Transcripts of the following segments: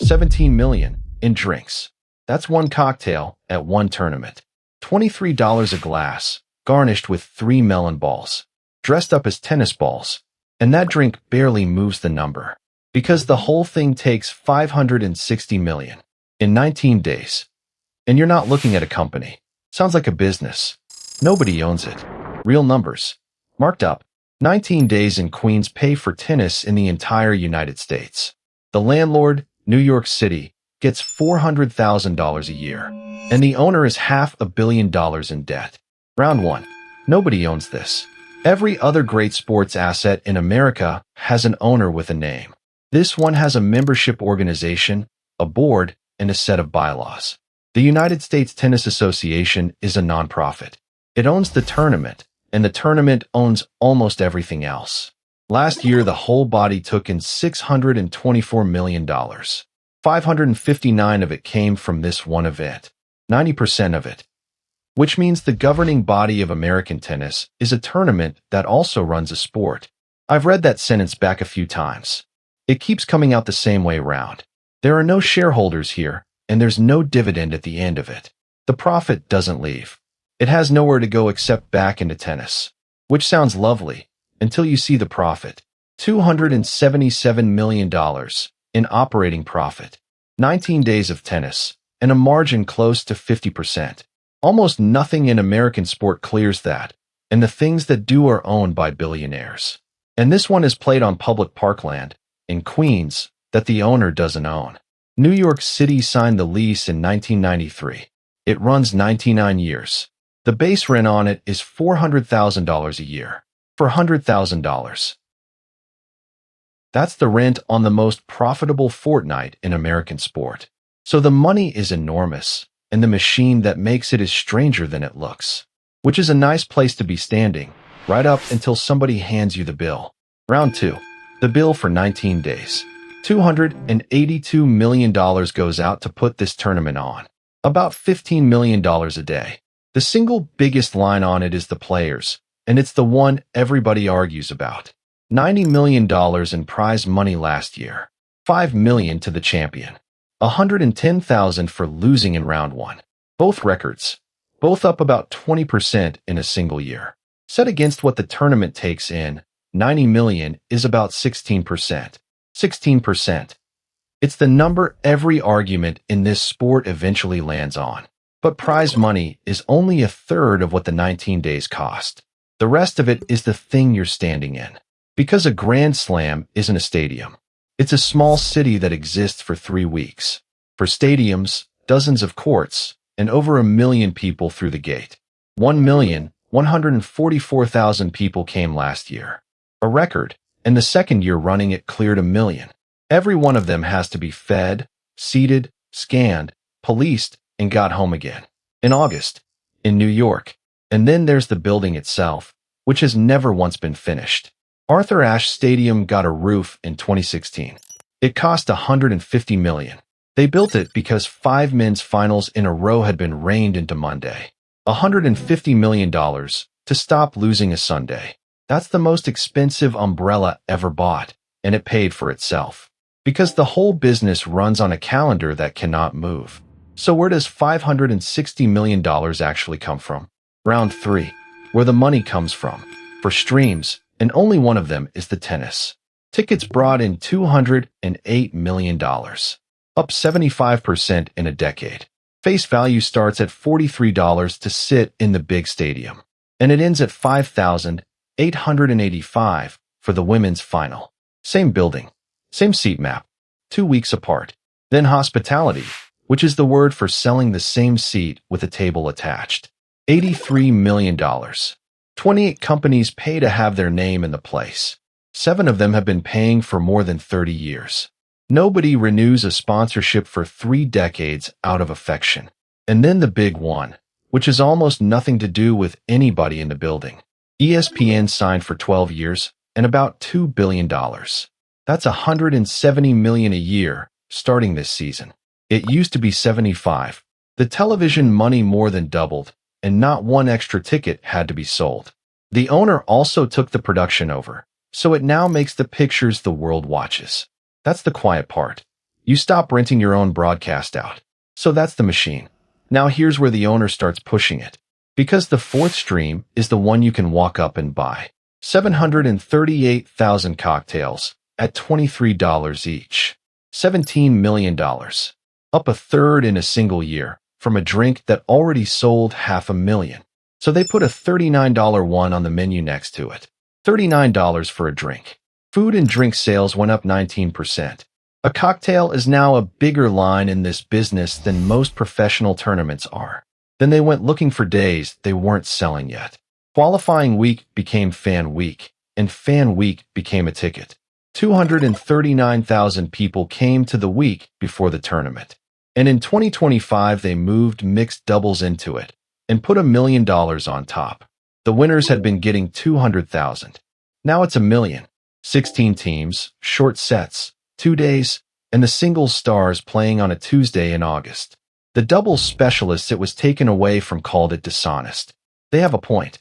17 million in drinks. That's one cocktail at one tournament. $23 a glass, garnished with 3 melon balls, dressed up as tennis balls. And that drink barely moves the number, because the whole thing takes 560 million in 19 days. And you're not looking at a company. Sounds like a business. Nobody owns it. Real numbers. Marked up. 19 days in Queens pay for tennis in the entire United States. The landlord, New York City, gets $400,000 a year, and the owner is $500 million in debt. Round 1. Nobody owns this. Every other great sports asset in America has an owner with a name. This one has a membership organization, a board, and a set of bylaws. The United States Tennis Association is a nonprofit. It owns the tournament, and the tournament owns almost everything else. Last year, the whole body took in $624 million. 559 of it came from this one event, 90% of it. Which means the governing body of American tennis is a tournament that also runs a sport. I've read that sentence back a few times. It keeps coming out the same way round. There are no shareholders here, and there's no dividend at the end of it. The profit doesn't leave. It has nowhere to go except back into tennis. Which sounds lovely, until you see the profit. $277 million in operating profit. 19 days of tennis, and a margin close to 50%. Almost nothing in American sport clears that, and the things that do are owned by billionaires. And this one is played on public parkland, in Queens, that the owner doesn't own. New York City signed the lease in 1993. It runs 99 years. The base rent on it is $400,000 a year. For $100,000. That's the rent on the most profitable fortnight in American sport. So the money is enormous, and the machine that makes it is stranger than it looks. Which is a nice place to be standing, right up until somebody hands you the bill. Round 2. The bill for 19 days. $282 million goes out to put this tournament on. About $15 million a day. The single biggest line on it is the players, and it's the one everybody argues about. $90 million in prize money last year. $5 million to the champion. $110,000 for losing in round 1. Both records. Both up about 20% in a single year. Set against what the tournament takes in, $90 million is about 16%. 16%. It's the number every argument in this sport eventually lands on. But prize money is only a third of what the 19 days cost. The rest of it is the thing you're standing in. Because a Grand Slam isn't a stadium. It's a small city that exists for 3 weeks. For stadiums, dozens of courts, and over 1 million people through the gate. 1,144,000 people came last year. A record, and the second year running it cleared 1 million. Every one of them has to be fed, seated, scanned, policed, and got home again. In August, in New York. And then there's the building itself, which has never once been finished. Arthur Ashe Stadium got a roof in 2016. It cost $150 million. They built it because 5 men's finals in a row had been rained into Monday. $150 million to stop losing a Sunday. That's the most expensive umbrella ever bought, and it paid for itself. Because the whole business runs on a calendar that cannot move. So where does $560 million actually come from? Round 3, where the money comes from. For streams, and only one of them is the tennis. Tickets brought in $208 million. Up 75% in a decade. Face value starts at $43 to sit in the big stadium. And it ends at $5,885 for the women's final. Same building. Same seat map. 2 weeks apart. Then hospitality, which is the word for selling the same seat with a table attached. $83 million. 28 companies pay to have their name in the place. 7 of them have been paying for more than 30 years. Nobody renews a sponsorship for 3 decades out of affection. And then the big one, which has almost nothing to do with anybody in the building. ESPN signed for 12 years and about $2 billion. That's $170 million a year starting this season. It used to be 75. The television money more than doubled, and not one extra ticket had to be sold. The owner also took the production over, so it now makes the pictures the world watches. That's the quiet part. You stop renting your own broadcast out. So that's the machine. Now here's where the owner starts pushing it. Because the fourth stream is the one you can walk up and buy. 738,000 cocktails at $23 each. $17 million. Up a third in a single year from a drink that already sold $500,000. So they put a $39 one on the menu next to it. $39 for a drink. Food and drink sales went up 19%. A cocktail is now a bigger line in this business than most professional tournaments are. Then they went looking for days they weren't selling yet. Qualifying week became fan week, and fan week became a ticket. 239,000 people came to the week before the tournament. And in 2025, they moved mixed doubles into it and put $1 million on top. The winners had been getting 200,000. Now it's $1 million. 16 teams, short sets, 2 days, and the singles stars playing on a Tuesday in August. The doubles specialists it was taken away from called it dishonest. They have a point.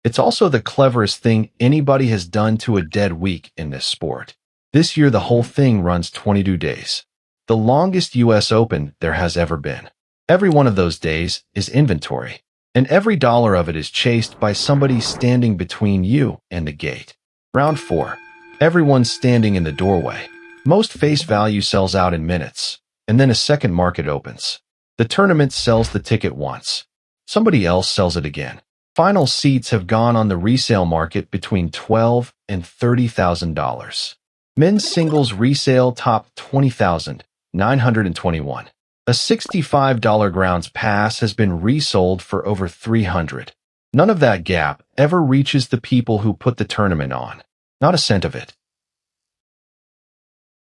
It's also the cleverest thing anybody has done to a dead week in this sport. This year the whole thing runs 22 days. The longest US Open there has ever been. Every one of those days is inventory, and every dollar of it is chased by somebody standing between you and the gate. Round 4. Everyone's standing in the doorway. Most face value sells out in minutes, and then a second market opens. The tournament sells the ticket once. Somebody else sells it again. Final seats have gone on the resale market between $12,000 and $30,000. Men's singles resale topped $20,921. A $65 grounds pass has been resold for over $300. None of that gap ever reaches the people who put the tournament on. Not a cent of it.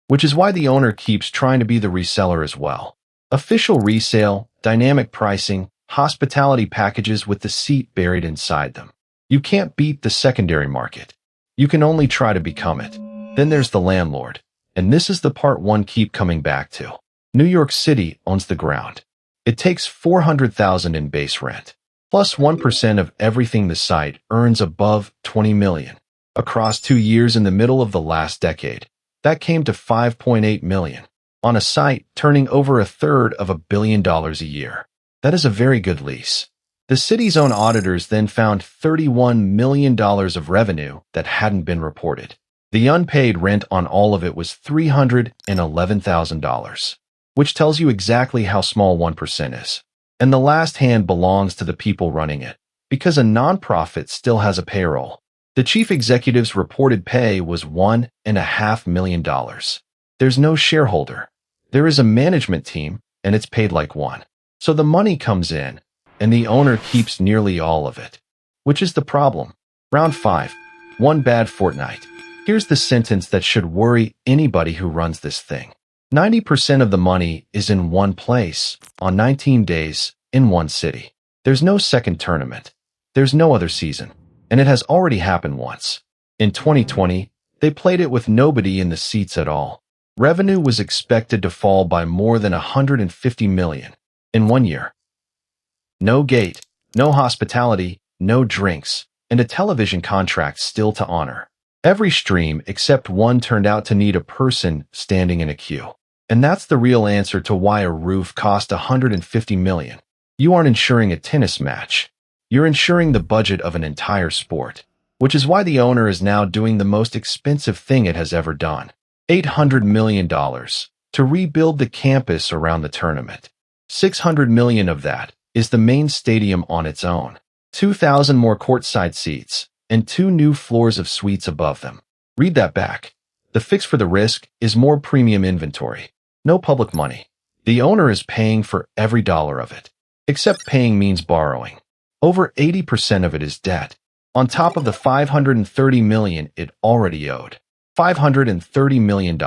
Which is why the owner keeps trying to be the reseller as well. Official resale, dynamic pricing, hospitality packages with the seat buried inside them. You can't beat the secondary market. You can only try to become it. Then there's the landlord. And this is the part one keep coming back to. New York City owns the ground. It takes $400,000 in base rent, plus 1% of everything the site earns above $20 million. Across 2 years in the middle of the last decade, that came to $5.8 million. On a site turning over a third of $1 billion a year. That is a very good lease. The city's own auditors then found $31 million of revenue that hadn't been reported. The unpaid rent on all of it was $311,000, which tells you exactly how small 1% is. And the last hand belongs to the people running it, because a nonprofit still has a payroll. The chief executive's reported pay was $1.5 million. There's no shareholder. There is a management team, and it's paid like one. So the money comes in, and the owner keeps nearly all of it. Which is the problem. Round 5. One bad fortnight. Here's the sentence that should worry anybody who runs this thing. 90% of the money is in one place, on 19 days, in one city. There's no second tournament. There's no other season. And it has already happened once. In 2020, they played it with nobody in the seats at all. Revenue was expected to fall by more than $150 million in 1 year. No gate, no hospitality, no drinks, and a television contract still to honor. Every stream except one turned out to need a person standing in a queue. And that's the real answer to why a roof cost $150 million. You aren't insuring a tennis match. You're insuring the budget of an entire sport, which is why the owner is now doing the most expensive thing it has ever done. $800 million to rebuild the campus around the tournament. $600 million of that is the main stadium on its own. 2,000 more courtside seats and 2 new floors of suites above them. Read that back. The fix for the risk is more premium inventory. No public money. The owner is paying for every dollar of it. Except paying means borrowing. Over 80% of it is debt, on top of the $530 million it already owed. $530 million.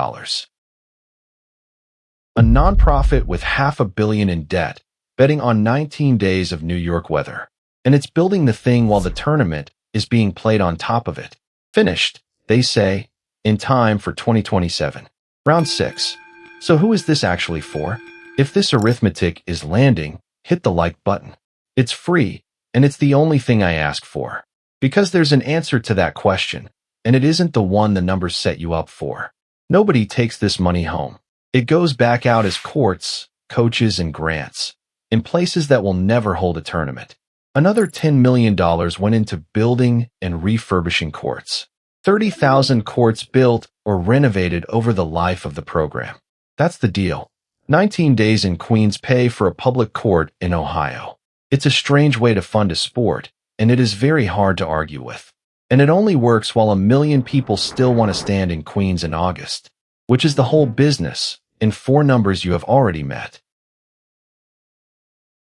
A nonprofit with $500 million in debt, betting on 19 days of New York weather. And it's building the thing while the tournament is being played on top of it. Finished, they say, in time for 2027. Round 6. So who is this actually for? If this arithmetic is landing, hit the like button. It's free, and it's the only thing I ask for. Because there's an answer to that question, and it isn't the one the numbers set you up for. Nobody takes this money home. It goes back out as courts, coaches, and grants, in places that will never hold a tournament. Another $10 million went into building and refurbishing courts. 30,000 courts built or renovated over the life of the program. That's the deal. 19 days in Queens pay for a public court in Ohio. It's a strange way to fund a sport, and it is very hard to argue with. And it only works while 1 million people still want to stand in Queens in August, which is the whole business, in 4 numbers you have already met.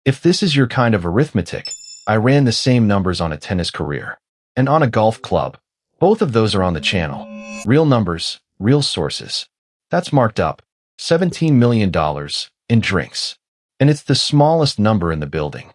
If this is your kind of arithmetic, I ran the same numbers on a tennis career. And on a golf club. Both of those are on the channel. Real numbers, real sources. That's marked up. $17 million in drinks. And it's the smallest number in the building.